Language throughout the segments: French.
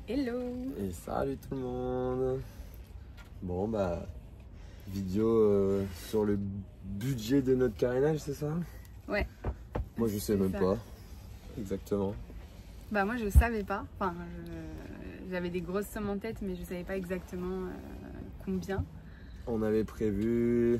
Hello. Et salut tout le monde. Bon bah, vidéo sur le budget de notre carénage, c'est ça? Ouais. Moi je sais même pas exactement. Bah moi je savais pas, enfin j'avais des grosses sommes en tête mais je savais pas exactement combien. On avait prévu,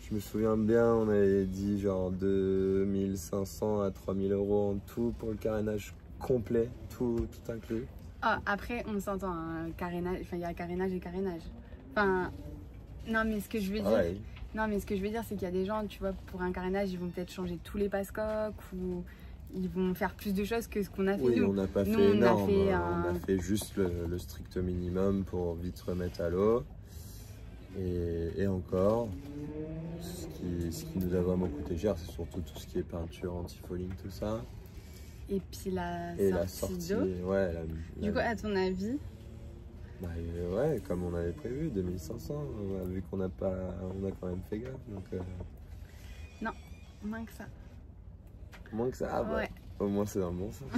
je me souviens bien, on avait dit genre 2500 à 3000 euros en tout pour le carénage complet, tout inclus. Ah, après on s'entend, un carénage, enfin il y a carénage et carénage. Enfin, non mais ce que je veux dire, Ouais. non mais ce que je veux dire c'est qu'il y a des gens, tu vois, pour un carénage ils vont peut-être changer tous les passe-coques ou ils vont faire plus de choses que ce qu'on a fait. Oui, nous. on n'a pas Nous, fait on énorme, a fait on a fait juste le strict minimum pour vite remettre à l'eau. Et encore, ce qui nous a vraiment coûté cher, c'est surtout tout ce qui est peinture, anti-fouling, tout ça. Et puis la sortie d'eau. Ouais. Du coup, à ton avis? Bah, ouais, comme on avait prévu, 2500, vu qu'on a quand même fait gaffe. Donc, Non, moins que ça. moins que ça, ah bah, Ouais. au moins c'est dans le bon sens.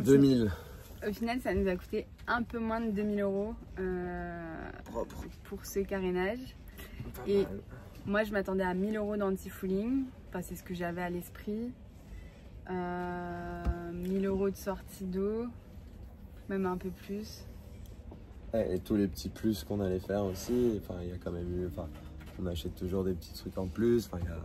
2000. Au final, ça nous a coûté un peu moins de 2000 euros Propre. pour ce carénage. Pas Et mal. moi, je m'attendais à 1000 euros d'anti-fouling. Enfin, c'est ce que j'avais à l'esprit. 1000 euros de sortie d'eau, même un peu plus. Ouais, et tous les petits plus qu'on allait faire aussi, enfin il y a quand même eu, enfin on achète toujours des petits trucs en plus, enfin il y a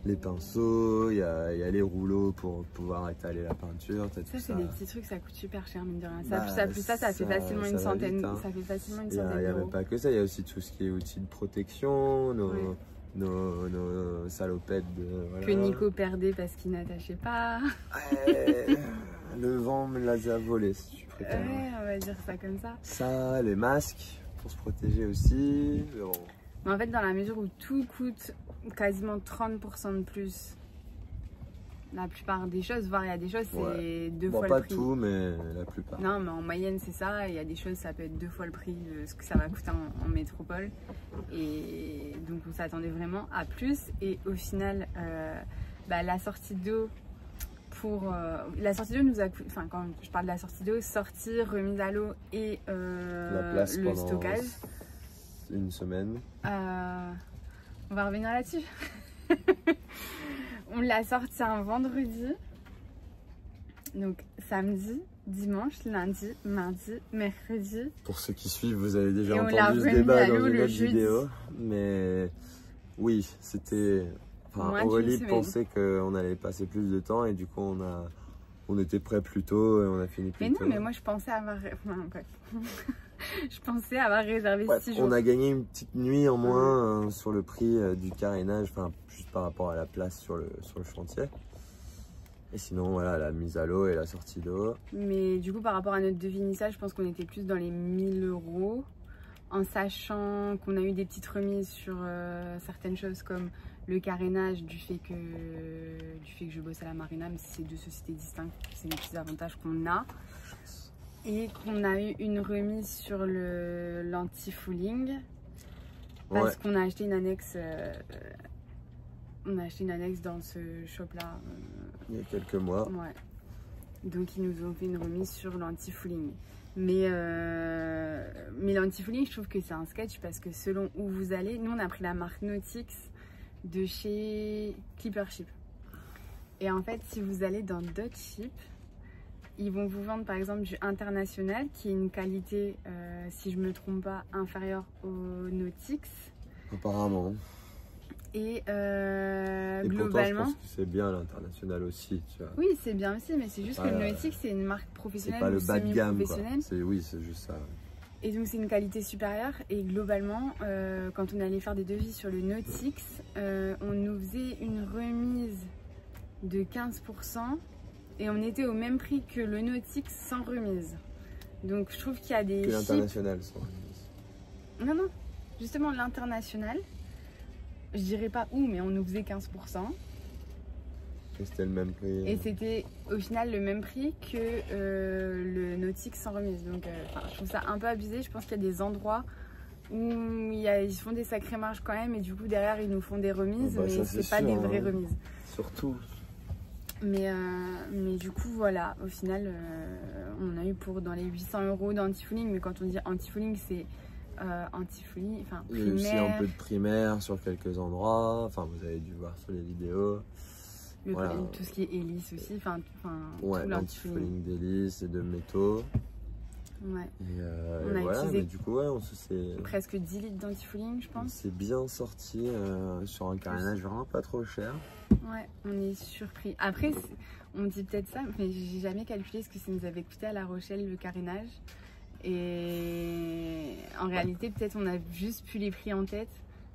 les pinceaux, il y a les rouleaux pour pouvoir étaler la peinture, tout Ça, c'est des petits trucs, ça coûte super cher, mine de rien. Bah, Ça fait facilement une ça va centaine, vite, hein. ça fait facilement une Il y centaine a d'euros. même pas que ça, il y a aussi tout ce qui est outils de protection, Ouais. nos salopettes de... Voilà. Que Nico perdait parce qu'il n'attachait pas. Ouais, le vent me les a volés, si tu préfères. Ouais, on va dire ça comme ça. Ça, les masques pour se protéger aussi. Bon. Mais en fait, dans la mesure où tout coûte quasiment 30% de plus, la plupart des choses, voire il y a des choses, c'est deux fois Pas le prix. tout, mais la plupart. Non, mais en moyenne, c'est ça. Il y a des choses, ça peut être 2 fois le prix de ce que ça va coûter en métropole. Et donc, on s'attendait vraiment à plus. Et au final, la sortie d'eau la sortie d'eau nous a coûté, enfin, quand je parle de la sortie d'eau, sortie, remise à l'eau et La place le pendant stockage. une semaine. On va revenir là-dessus. On l'a sorti un vendredi. Donc samedi, dimanche, lundi, mardi, mercredi. Pour ceux qui suivent, vous avez déjà Et on l'a entendu ce remis débat à dans l'eau une le autre jeudi. vidéo. Mais oui, c'était... Enfin, Moins d'une Aurélie semaine. pensait qu'on allait passer plus de temps et du coup on était prêt plus tôt et on a fini plus Mais tôt. non, mais moi je pensais avoir... Enfin, bref. Je pensais avoir réservé 6 jours. On a gagné une petite nuit en moins sur le prix du carénage, enfin juste par rapport à la place sur le chantier. Et sinon voilà, la mise à l'eau et la sortie d'eau. Mais du coup par rapport à notre devis initial, je pense qu'on était plus dans les 1000 euros. En sachant qu'on a eu des petites remises sur certaines choses comme le carénage, du fait que je bosse à la marina, mais si c'est deux sociétés distinctes, c'est des petits avantages qu'on a. Et qu'on a eu une remise sur l'anti-fouling parce qu'on a acheté une annexe. On a acheté une annexe dans ce shop-là. Il y a quelques mois. Ouais. Donc ils nous ont fait une remise sur l'anti-fouling. Mais l'anti-fouling, je trouve que c'est un sketch parce que selon où vous allez, nous on a pris la marque Nautix de chez Clippership. Et en fait, si vous allez dans d'autres ships, ils vont vous vendre par exemple du international qui est une qualité, si je me trompe pas, inférieure au Nautix. Apparemment. Et Et globalement, pourtant, je pense que c'est bien l'international aussi, tu vois. oui, c'est bien aussi, mais c'est juste que le Nautix c'est une marque C'est professionnelle pas ou le bas de gamme, quoi. semi-professionnelle. Oui, c'est juste ça. Et donc c'est une qualité supérieure. Et globalement, quand on allait faire des devis sur le Nautix, on nous faisait une remise de 15%. Et on était au même prix que le Nautix sans remise. Donc je trouve qu'il y a des Que ships... l'international, sans remise. Non, non. Justement, l'international, je dirais pas où, mais on nous faisait 15%. Et c'était le même prix. Et c'était au final le même prix que le Nautix sans remise. Donc je trouve ça un peu abusé. Je pense qu'il y a des endroits où ils font des sacrées marges quand même. Et du coup, derrière, ils nous font des remises, Bah, mais ça, c'est c'est pas sûr, des vraies hein. remises. Surtout. Mais du coup, voilà, au final, on a eu pour dans les 800 € d'anti-fouling. Mais quand on dit anti-fouling, c'est anti-fouling, enfin Il y a aussi un primaire, peu de primaire sur quelques endroits. Enfin, vous avez dû voir sur les vidéos. Voilà. tout ce qui est hélice aussi, Ouais, tout l'anti-fouling d'hélice et de métaux. Ouais. Et On a voilà, utilisé mais du coup, ouais, on s'est presque 10 litres d'anti-fouling, je pense. bien sorti sur un carénage vraiment pas trop cher. Ouais, on est surpris. Après, on dit peut-être ça, mais j'ai jamais calculé ce que ça nous avait coûté à La Rochelle le carénage. Et en réalité, peut-être on a juste plus les prix en tête,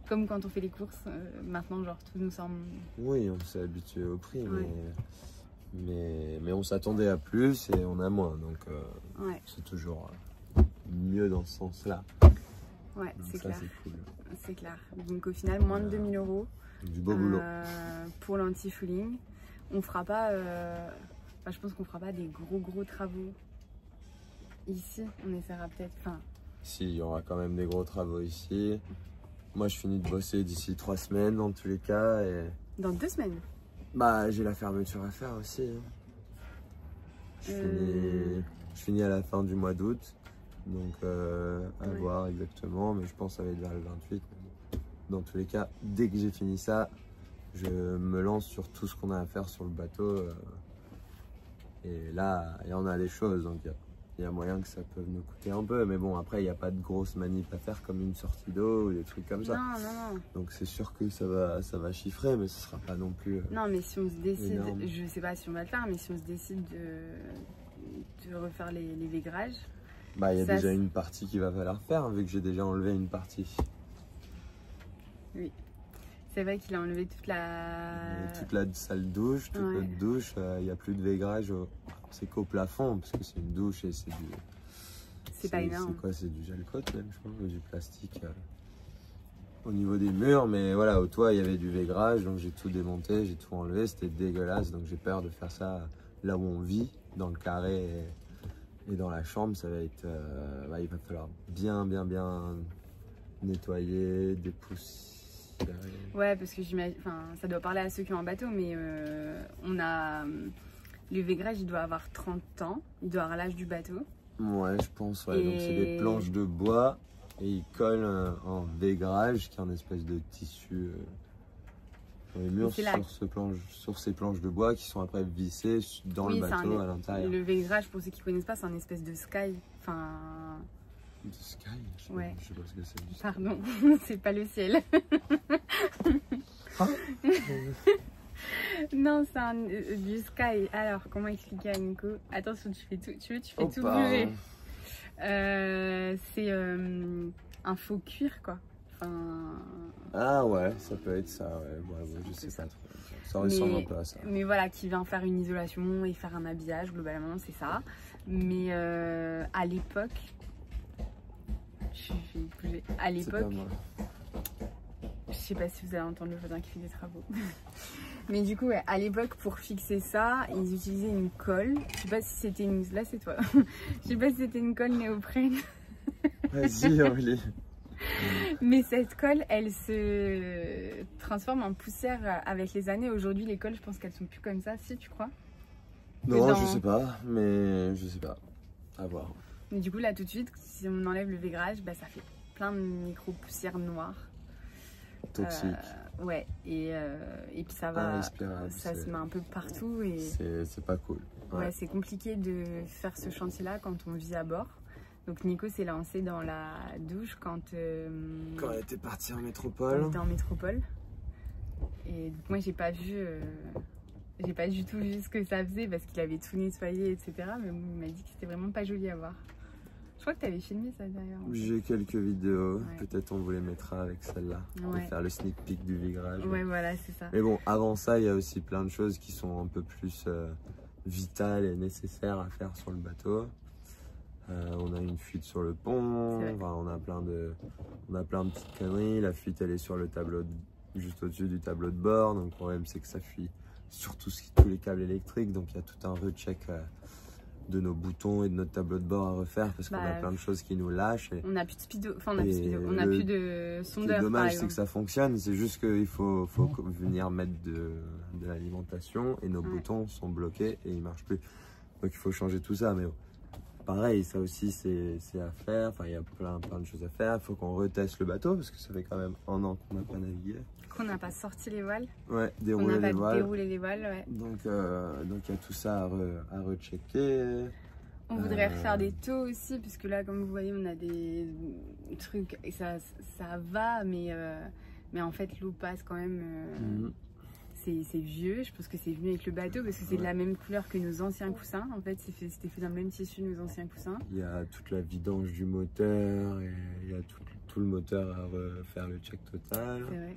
comme quand on fait les courses. Maintenant, genre, tout nous semble... Oui, on s'est habitué au prix, Ouais. mais on s'attendait à plus et on a moins. Donc, Ouais, c'est toujours mieux dans ce sens-là. ouais, Donc c'est ça, clair. c'est cool. C'est clair. Donc au final, moins de 2000 €. Du beau boulot. Pour l'anti-fouling. On fera pas... enfin, je pense qu'on fera pas des gros travaux ici. On essaiera peut-être... Enfin, Si, il y aura quand même des gros travaux ici. Moi, je finis de bosser d'ici 3 semaines dans tous les cas. Et... dans 2 semaines. Bah, j'ai la fermeture à faire aussi. Hein. Je finis à la fin du mois d'août. Donc, à Ouais. voir exactement. Mais je pense que ça va être vers le 28. Dans tous les cas, dès que j'ai fini ça, je me lance sur tout ce qu'on a à faire sur le bateau. Et là, il y en a des choses. Donc, il y a moyen que ça peut nous coûter un peu. Mais bon, après, il n'y a pas de grosse manip à faire comme une sortie d'eau ou des trucs comme ça. Non. Donc, c'est sûr que ça va chiffrer, mais ce sera pas non plus. Non, mais si on se décide, énorme. je sais pas si on va le faire, mais si on se décide de refaire les végrages, Bah, il y a ça, déjà c'est- une partie qu'il va falloir faire, vu que j'ai déjà enlevé une partie. c'est vrai qu'il a enlevé toute la... Toute la salle douche, toute Ouais. notre douche, il n'y a plus de végrage. C'est qu'au plafond, parce que c'est une douche et c'est du. C'est pas énorme. C'est quoi? C'est du gel coat même, je crois, ou du plastique au niveau des murs. Mais voilà, au toit, il y avait du végrage, donc j'ai tout démonté, j'ai tout enlevé. C'était dégueulasse, donc j'ai peur de faire ça là où on vit, dans le carré et dans la chambre. Ça va être. Il va falloir bien nettoyer, dépoussiérer. Ouais, parce que j'imagine... Enfin, ça doit parler à ceux qui ont un bateau, mais on a... Le végrage, il doit avoir 30 ans. Il doit avoir l'âge du bateau. Ouais, je pense, ouais. Donc c'est des Et- planches de bois et ils collent un végrage qui est une espèce de tissu sur les murs c'est là- sur ces planches de bois qui sont après vissées dans Oui, le c'est bateau à l'intérieur. Le végrage, pour ceux qui connaissent pas, c'est un espèce de sky. Enfin, Du sky, Ouais. je sais pas ce que c'est. Du sky. pardon, c'est pas le ciel. Ah. Non, c'est du sky. Alors, comment expliquer à Nico? Attention, tu fais tout Oh, bouger. C'est un faux cuir, quoi. Enfin, Ah ouais, ça peut être ça, ouais. Je sais ça. pas trop. Ça ressemble un peu à ça. mais voilà, qui vient faire une isolation et faire un habillage, globalement, c'est ça. Mais à l'époque, je vais bouger. À C'est pas l'époque, moi. je sais pas si vous allez entendre le voisin qui fait des travaux. Mais du coup, ouais, à l'époque, pour fixer ça, ils utilisaient une colle. Je sais pas si c'était une... Là, c'est toi. Je sais pas si c'était une colle néoprène. Vas-y, Aurélie. Mais cette colle, elle se transforme en poussière avec les années. Aujourd'hui, les colles, je pense qu'elles sont plus comme ça. Si, tu crois? Non, dans- je sais pas, mais je sais pas. À voir. Mais du coup, là, tout de suite, si on enlève le végrage, bah, ça fait plein de micro-poussières noires. Toxique. Ouais, et puis ça va, Irrespirable, ça se met un peu partout et C'est pas cool. ouais, c'est compliqué de faire ce chantier-là quand on vit à bord. Donc Nico s'est lancé dans la douche quand Quand elle était partie en on métropole. était en métropole. Et donc moi j'ai pas du tout vu ce que ça faisait parce qu'il avait tout nettoyé, etc. Mais il m'a dit que c'était vraiment pas joli à voir. Je crois que tu avais filmé ça d'ailleurs. en fait. J'ai quelques vidéos, Ouais. peut-être on vous les mettra avec celle-là. On va Ouais. faire le sneak peek du végrage. Ouais, voilà, c'est ça. Mais bon, avant ça, il y a aussi plein de choses qui sont un peu plus vitales et nécessaires à faire sur le bateau. On a une fuite sur le pont, C'est vrai. enfin, on a plein de petites conneries. La fuite, elle est sur le tableau, juste au-dessus du tableau de bord. Donc le problème, c'est que ça fuit sur tous les câbles électriques. Donc il y a tout un recheck de nos boutons et de notre tableau de bord à refaire parce qu'on a plein de choses qui nous lâchent. Et, on n'a plus de speedo, enfin on n'a plus de sondeur. Le dommage, c'est que ça fonctionne, c'est juste qu'il faut venir mettre de l'alimentation et nos boutons sont bloqués et ils marchent plus. Donc il faut changer tout ça, mais pareil, ça aussi c'est à faire, enfin il y a plein de choses à faire. Il faut qu'on reteste le bateau parce que ça fait quand même 1 an qu'on n'a pas navigué. Qu'on n'a pas sorti les voiles. Ouais, dérouler les voiles. Déroulé les voiles, ouais. Donc il y a tout ça à rechecker. On voudrait refaire des taux aussi, puisque là, comme vous voyez, on a des trucs, et ça va, mais en fait, l'eau passe quand même. C'est vieux, je pense que c'est venu avec le bateau, parce que c'est de la même couleur que nos anciens coussins. En fait, c'était fait dans le même tissu nos anciens coussins. Il y a toute la vidange du moteur, et il y a tout le moteur à refaire le check total. C'est vrai.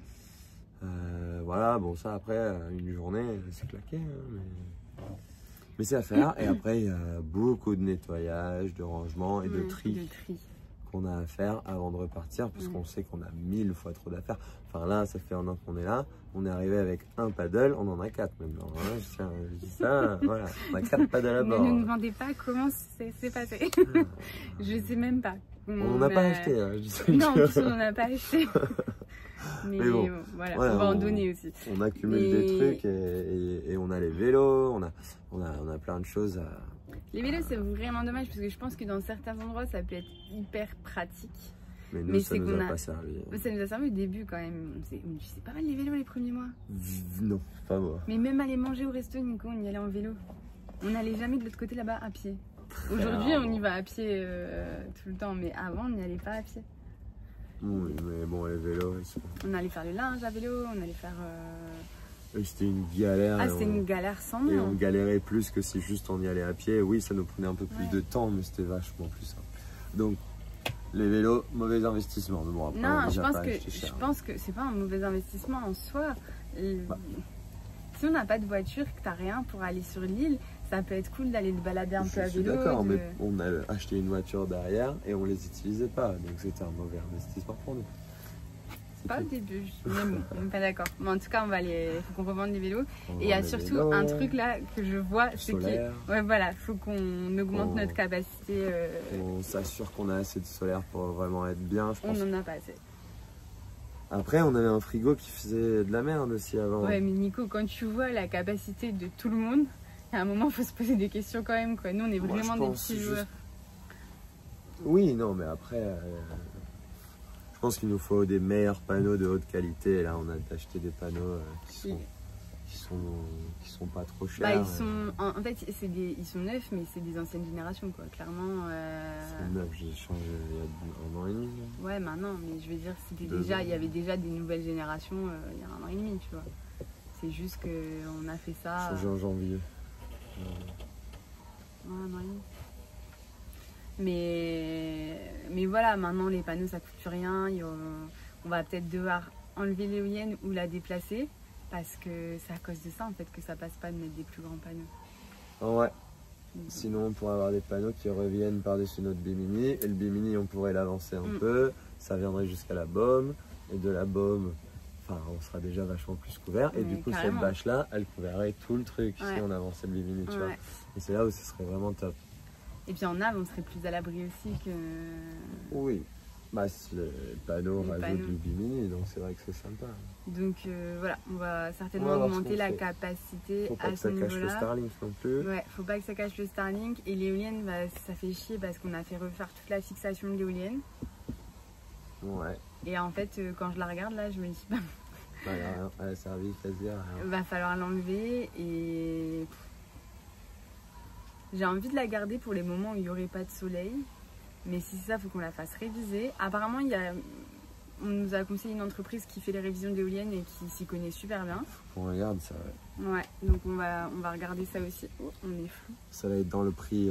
Voilà, bon ça après, une journée, c'est claqué, hein, mais c'est à faire. Et après, il y a beaucoup de nettoyage, de rangement et de tri qu'on a à faire avant de repartir, parce qu'on sait qu'on a 1000 fois trop d'affaires. Enfin là, ça fait 1 an qu'on est là, on est arrivé avec un paddle, on en a 4 maintenant. Hein. Je dis ça, voilà, on a 4 paddles à bord. Ne nous demandez pas comment c'est passé. Je sais même pas. On n'en a pas acheté. Hein, non, en plus on n'en a pas acheté. Mais bon, voilà, on va en donner aussi. On accumule des trucs et on a les vélos, on a plein de choses à... Les vélos, c'est vraiment dommage parce que je pense que dans certains endroits, ça peut être hyper pratique. Mais nous, ça nous a pas servi. Ça nous a servi au début quand même. C'est pas mal les vélos les premiers mois. Non, pas moi. Mais même aller manger au resto, Nico, on y allait en vélo. On n'allait jamais de l'autre côté là-bas à pied. Aujourd'hui, on y va à pied tout le temps, mais avant, on n'y allait pas à pied. Oui, mais bon, les vélos, on allait faire le linge à vélo, on allait faire... C'était une galère. Ah, c'était une galère sans nom. Et on galérait plus que si juste on y allait à pied. Oui, ça nous prenait un peu plus de temps, mais c'était vachement plus simple. Donc, les vélos, mauvais investissement. Bon, après, non, je pense que c'est pas un mauvais investissement en soi. Si on n'a pas de voiture, que t'as rien pour aller sur l'île, ça peut être cool d'aller te balader un peu à vélo. D'accord, mais on a acheté une voiture derrière et on les utilisait pas, donc c'était un mauvais investissement pour nous. Pas au début, mais bon, on n'est pas d'accord. Mais en tout cas, il faut qu'on revende les vélos. Et il y a surtout un truc là que je vois, c'est faut qu'on augmente notre capacité. On s'assure qu'on a assez de solaire pour vraiment être bien, je pense. On n'en a pas assez. Après, on avait un frigo qui faisait de la merde aussi avant. Ouais, mais Nico, quand tu vois la capacité de tout le monde, à un moment, il faut se poser des questions quand même, quoi. Nous, on est vraiment des petits joueurs. Oui, non, mais après, je pense qu'il nous faut des meilleurs panneaux de haute qualité. Et là, on a acheté des panneaux qui sont pas trop chers. En fait, ils sont neufs, mais c'est des anciennes générations, quoi. Clairement. C'est neuf, j'ai changé il y a 1 an et demi. Ouais, maintenant, mais je veux dire, il y avait déjà des nouvelles générations il y a 1 an et demi, tu vois. C'est juste qu'on a fait ça. Changé en janvier. Ouais, 1 an et demi. Mais voilà, maintenant les panneaux ça coûte plus rien. On va peut-être devoir enlever l'éolienne ou la déplacer parce que c'est à cause de ça en fait que ça passe pas de mettre des plus grands panneaux. Ouais. Sinon on pourrait avoir des panneaux qui reviennent par-dessus notre bimini et le bimini on pourrait l'avancer un peu, ça viendrait jusqu'à la baume et de la baume, enfin on sera déjà vachement plus couvert et du coup cette bâche là elle couvrirait tout le truc si on avançait le bimini, tu vois. Et c'est là où ce serait vraiment top. Et puis en Ave, on serait plus à l'abri aussi que... Oui, bah, le panneau rajoute du bimini, donc c'est vrai que c'est sympa. Donc voilà, on va certainement augmenter la capacité à ce niveau-là. Faut pas que ça cache le Starlink non plus. Ouais, faut pas que ça cache le Starlink. Et l'éolienne, bah, ça fait chier parce qu'on a fait refaire toute la fixation de l'éolienne. Ouais. Et en fait, quand je la regarde là, je me dis... Bah, elle a servi quasi à rien. Va falloir l'enlever et... J'ai envie de la garder pour les moments où il n'y aurait pas de soleil. Mais si c'est ça, il faut qu'on la fasse réviser. Apparemment, on nous a conseillé une entreprise qui fait les révisions d'éoliennes et qui s'y connaît super bien. On regarde ça, ouais. Donc on va regarder ça aussi. Oh, on est fou. Ça va être dans le prix,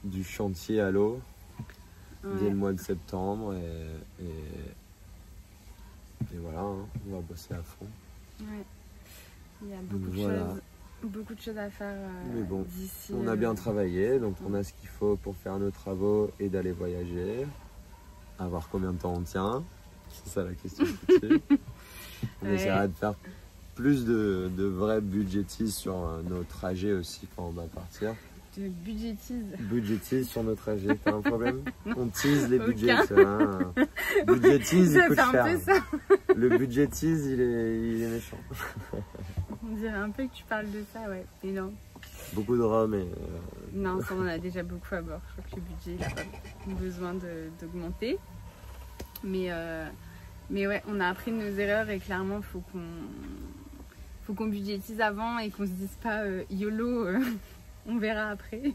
du chantier à l'eau dès le mois de septembre. Et voilà, hein, on va bosser à fond. Ouais. Il y a beaucoup de choses à faire d'ici. On a bien travaillé, donc on a ce qu'il faut pour faire nos travaux et d'aller voyager. À voir combien de temps on tient. C'est ça la question tout de suite. On essaiera de faire plus de vrai budgétise sur nos trajets aussi quand on va partir. Tu budgétises. Budgétise sur nos trajets, t'as un problème? On tease les budgets, hein. Budgétise, il coûte cher. Un peu ça. Le budgétise, il est méchant. On dirait un peu que tu parles de ça, ouais. Et non. Beaucoup de rhum et... Non, ça on en a déjà beaucoup à bord. Je crois que le budget, il n'a pas besoin d'augmenter. Mais ouais, on a appris de nos erreurs et clairement, faut qu'on budgétise avant et qu'on se dise pas YOLO, on verra après.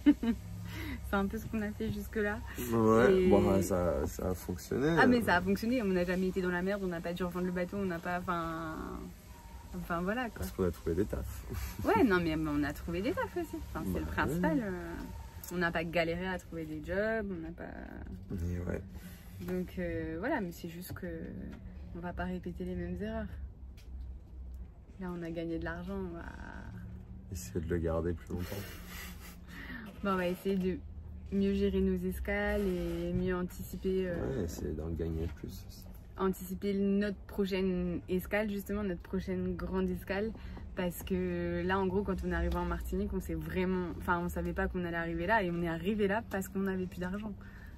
C'est un peu ce qu'on a fait jusque-là. Ouais, et... bon, ça a fonctionné. Ah, mais ça a fonctionné. On n'a jamais été dans la merde, on n'a pas dû revendre le bateau, on n'a pas... Enfin voilà quoi. Parce qu'on a trouvé des tafs. Ouais, non mais on a trouvé des tafs aussi. Enfin, c'est le principal. On n'a pas galéré à trouver des jobs, on n'a pas... Mais ouais. Donc voilà, mais c'est juste que on va pas répéter les mêmes erreurs. Là, on a gagné de l'argent, on va... Essayer de le garder plus longtemps. Bon, on va essayer de mieux gérer nos escales et mieux anticiper... Ouais, essayer d'en gagner plus aussi. Anticiper notre prochaine escale, justement, notre prochaine grande escale. Parce que là, en gros, quand on est arrivé en Martinique, on s'est vraiment... Enfin, on savait pas qu'on allait arriver là et on est arrivé là parce qu'on n'avait plus d'argent.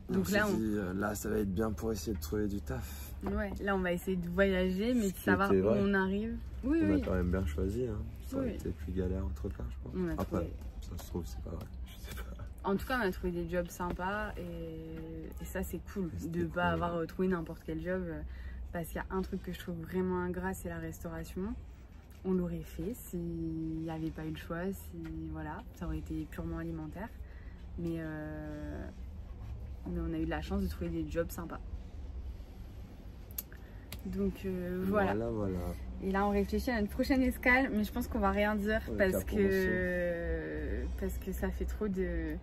Donc là, là, ça va être bien pour essayer de trouver du taf. Ouais, là, on va essayer de voyager, mais de savoir où on arrive. Oui, on a quand même bien choisi. Hein. Ça aurait oui. été plus galère autre part, je crois. Après, ça se trouve, c'est pas vrai. Je sais pas. En tout cas, on a trouvé des jobs sympas et ça, c'est cool de ne pas avoir trouvé n'importe quel job. Parce qu'il y a un truc que je trouve vraiment ingrat, c'est la restauration. On l'aurait fait s'il n'y avait pas eu le choix, si voilà, ça aurait été purement alimentaire. Mais on a eu de la chance de trouver des jobs sympas. Donc voilà. Et là, on réfléchit à notre prochaine escale, mais je pense qu'on va rien dire parce que ça fait trop de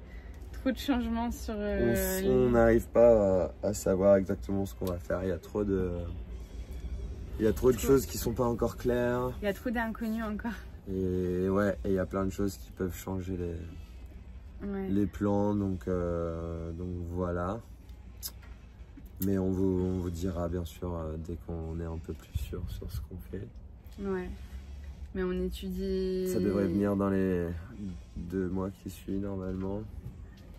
changements sur... On n'arrive pas à savoir exactement ce qu'on va faire. Il y a trop de... choses qui sont pas encore claires. Il y a trop d'inconnus encore. Et ouais, et il y a plein de choses qui peuvent changer les plans, donc voilà. Mais on vous dira bien sûr dès qu'on est un peu plus sûr sur ce qu'on fait. Ouais. Mais on étudie... Ça devrait venir dans les 2 mois qui suivent normalement.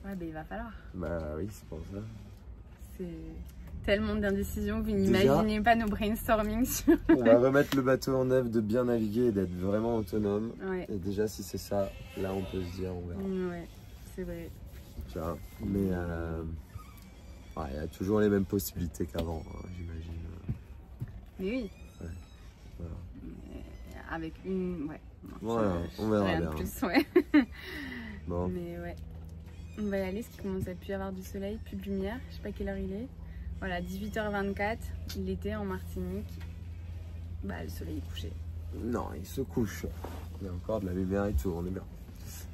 Ouais, ben il va falloir. Bah oui, c'est pour ça. C'est tellement d'indécision, vous n'imaginez pas nos brainstorming sur... On va remettre le bateau en œuvre, de bien naviguer et d'être vraiment autonome. Ouais. Et déjà, si c'est ça, là on peut se dire, on verra. Ouais, c'est vrai. Tu vois, mais il y a toujours les mêmes possibilités qu'avant, hein, j'imagine. Mais oui. Ouais. Voilà. Avec une... Ouais. Non, voilà, on verra bien. Plus, ouais. Bon. Mais ouais. On va y aller, parce qu'il commence à plus y avoir du soleil, plus de lumière. Je sais pas quelle heure il est. Voilà, 18h24, l'été en Martinique. Bah, le soleil est couché. Non, il se couche. Il y a encore de la lumière et tout, on est bien.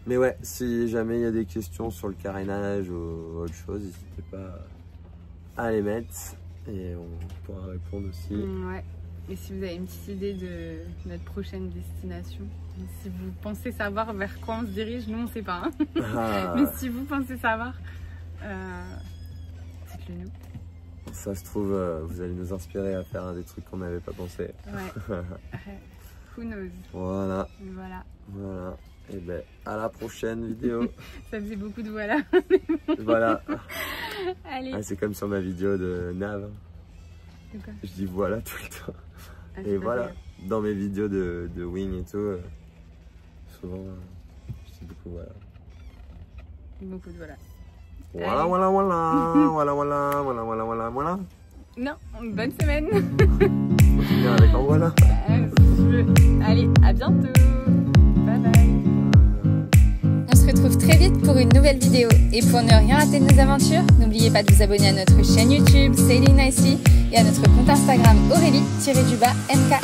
Mais ouais, si jamais il y a des questions sur le carénage ou autre chose, n'hésitez pas à les mettre et on pourra répondre aussi. Ouais. Et si vous avez une petite idée de notre prochaine destination, si vous pensez savoir vers quoi on se dirige, nous on sait pas. Hein. Mais si vous pensez savoir, dites-le nous. Ça se trouve, vous allez nous inspirer à faire des trucs qu'on n'avait pas pensé. Ouais. Who knows. Voilà. Voilà. Et ben, à la prochaine vidéo. Ça faisait beaucoup de voilà. Voilà. Allez. Ah, c'est comme sur ma vidéo de Nav. De quoi ? Je dis voilà tout le temps. Ah, et voilà, dans mes vidéos de wing et tout, souvent, je dis beaucoup voilà. Beaucoup de voilà. Voilà. Non, bonne semaine. On finit avec un voilà. Allez, à bientôt. Bye bye. On se retrouve très vite pour une nouvelle vidéo. Et pour ne rien rater de nos aventures, n'oubliez pas de vous abonner à notre chaîne YouTube Sailing Nicely et à notre compte Instagram Aurélie-MK-.